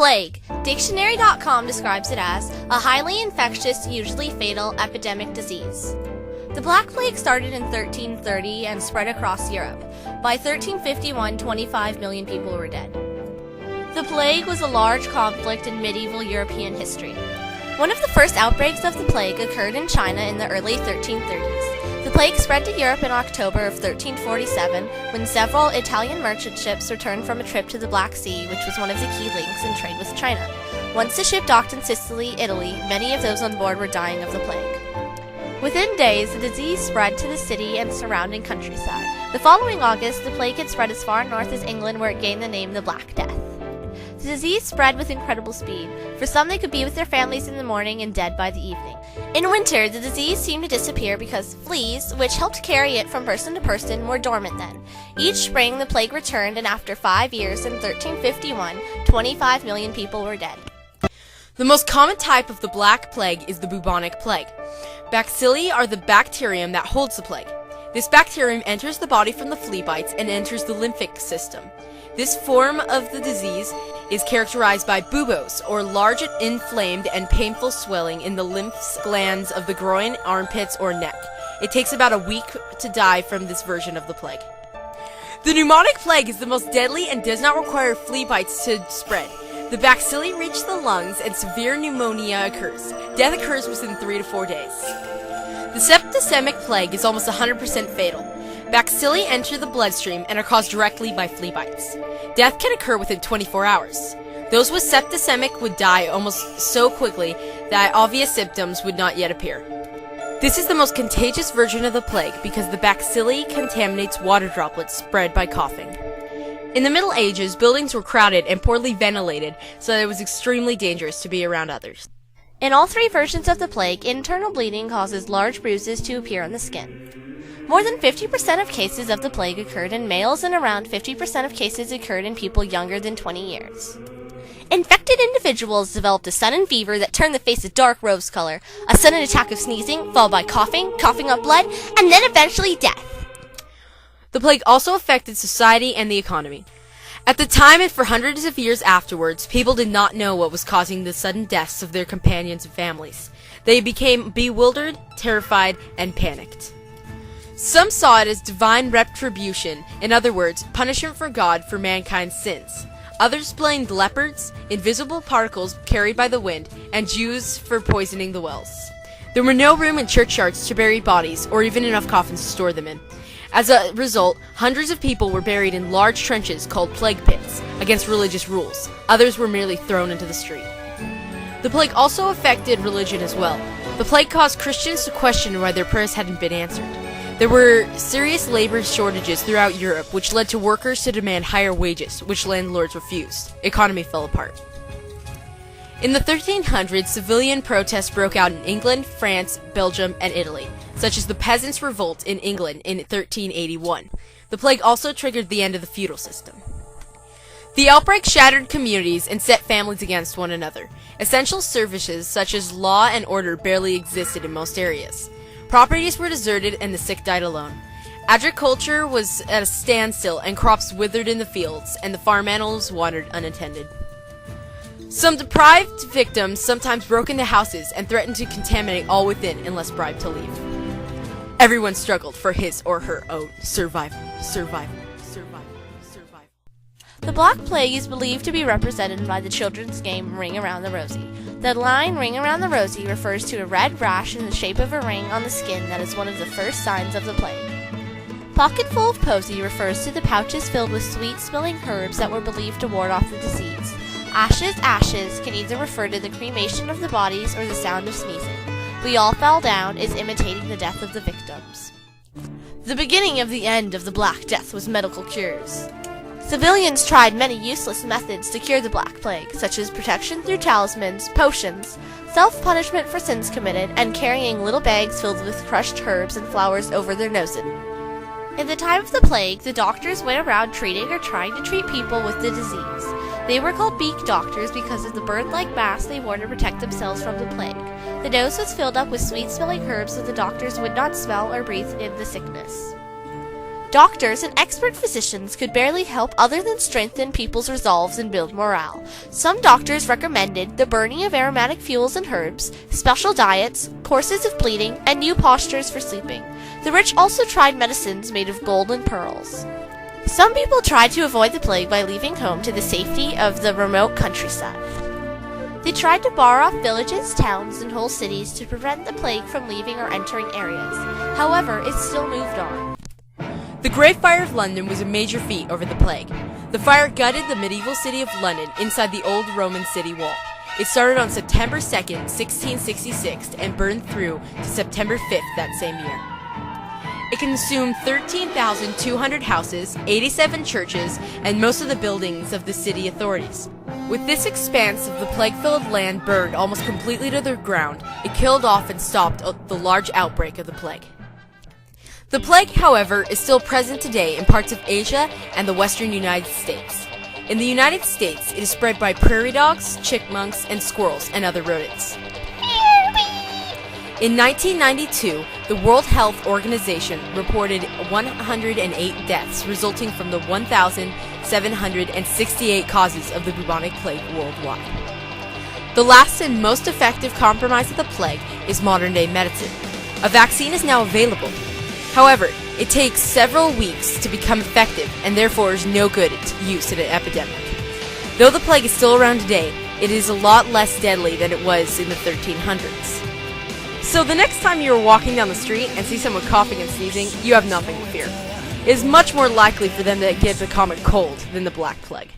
Plague. Dictionary.com describes it as a highly infectious, usually fatal epidemic disease. The Black Plague started in 1330 and spread across Europe. By 1351, 25 million people were dead. The plague was a large conflict in medieval European history. One of the first outbreaks of the plague occurred in China in the early 1330s. The plague spread to Europe in October of 1347 when several Italian merchant ships returned from a trip to the Black Sea, which was one of the key links in trade with China. Once the ship docked in Sicily, Italy, many of those on board were dying of the plague. Within days, the disease spread to the city and surrounding countryside. The following August, the plague had spread as far north as England, where it gained the name the Black Death. The disease spread with incredible speed. For some, they could be with their families in the morning and dead by the evening. In winter, the disease seemed to disappear because fleas, which helped carry it from person to person, were dormant then. Each spring, the plague returned, and after 5 years, in 1351, 25 million people were dead. The most common type of the Black Plague is the bubonic plague. Bacilli are the bacterium that holds the plague. This bacterium enters the body from the flea bites and enters the lymphatic system. This form of the disease is characterized by buboes, or large inflamed and painful swelling in the lymph glands of the groin, armpits, or neck. It takes about a week to die from this version of the plague. The pneumonic plague is the most deadly and does not require flea bites to spread. The bacilli reach the lungs and severe pneumonia occurs. Death occurs within 3 to 4 days. The septicemic plague is almost 100% fatal. Bacilli enter the bloodstream and are caused directly by flea bites. Death can occur within 24 hours. Those with septicemic would die almost so quickly that obvious symptoms would not yet appear. This is the most contagious version of the plague because the bacilli contaminates water droplets spread by coughing. In the Middle Ages, buildings were crowded and poorly ventilated, so that it was extremely dangerous to be around others. In all three versions of the plague, internal bleeding causes large bruises to appear on the skin. More than 50% of cases of the plague occurred in males, and around 50% of cases occurred in people younger than 20 years. Infected individuals developed a sudden fever that turned the face a dark rose color, a sudden attack of sneezing, followed by coughing up blood, and then eventually death. The plague also affected society and the economy. At the time and for hundreds of years afterwards, people did not know what was causing the sudden deaths of their companions and families. They became bewildered, terrified, and panicked. Some saw it as divine retribution, in other words, punishment from God for mankind's sins. Others blamed leopards, invisible particles carried by the wind, and Jews for poisoning the wells. There were no room in churchyards to bury bodies, or even enough coffins to store them in. As a result, hundreds of people were buried in large trenches called plague pits, against religious rules. Others were merely thrown into the street. The plague also affected religion as well. The plague caused Christians to question why their prayers hadn't been answered. There were serious labor shortages throughout Europe, which led to workers to demand higher wages, which landlords refused. Economy fell apart. In the 1300s, civilian protests broke out in England, France, Belgium, and Italy, such as the Peasants' Revolt in England in 1381. The plague also triggered the end of the feudal system. The outbreak shattered communities and set families against one another. Essential services such as law and order barely existed in most areas. Properties were deserted and the sick died alone. Agriculture was at a standstill and crops withered in the fields, and the farm animals wandered unattended. Some deprived victims sometimes broke into houses and threatened to contaminate all within unless bribed to leave. Everyone struggled for his or her own survival. The Black Plague is believed to be represented by the children's game Ring Around the Rosie. The line Ring Around the Rosie refers to a red rash in the shape of a ring on the skin that is one of the first signs of the plague. Pocketful of Posy refers to the pouches filled with sweet-smelling herbs that were believed to ward off the disease. Ashes can either refer to the cremation of the bodies or the sound of sneezing. We All Fell Down is imitating the death of the victims. The beginning of the end of the Black Death was medical cures. Civilians tried many useless methods to cure the Black Plague, such as protection through talismans, potions, self-punishment for sins committed, and carrying little bags filled with crushed herbs and flowers over their noses. In the time of the plague, the doctors went around treating or trying to treat people with the disease. They were called beak doctors because of the bird-like mask they wore to protect themselves from the plague. The nose was filled up with sweet-smelling herbs so the doctors would not smell or breathe in the sickness. Doctors and expert physicians could barely help other than strengthen people's resolves and build morale. Some doctors recommended the burning of aromatic fuels and herbs, special diets, courses of bleeding, and new postures for sleeping. The rich also tried medicines made of gold and pearls. Some people tried to avoid the plague by leaving home to the safety of the remote countryside. They tried to bar off villages, towns, and whole cities to prevent the plague from leaving or entering areas. However, it still moved on. The Great Fire of London was a major feat over the plague. The fire gutted the medieval city of London inside the old Roman city wall. It started on September 2nd, 1666, and burned through to September 5th that same year. It consumed 13,200 houses, 87 churches, and most of the buildings of the city authorities. With this expanse of the plague-filled land burned almost completely to the ground, it killed off and stopped the large outbreak of the plague. The plague, however, is still present today in parts of Asia and the western United States. In the United States, it is spread by prairie dogs, chipmunks, and squirrels, and other rodents. In 1992, the World Health Organization reported 108 deaths resulting from the 1,768 causes of the bubonic plague worldwide. The last and most effective compromise of the plague is modern-day medicine. A vaccine is now available. However, it takes several weeks to become effective and therefore is no good use in an epidemic. Though the plague is still around today, it is a lot less deadly than it was in the 1300s. So the next time you are walking down the street and see someone coughing and sneezing, you have nothing to fear. It is much more likely for them to get the common cold than the Black Plague.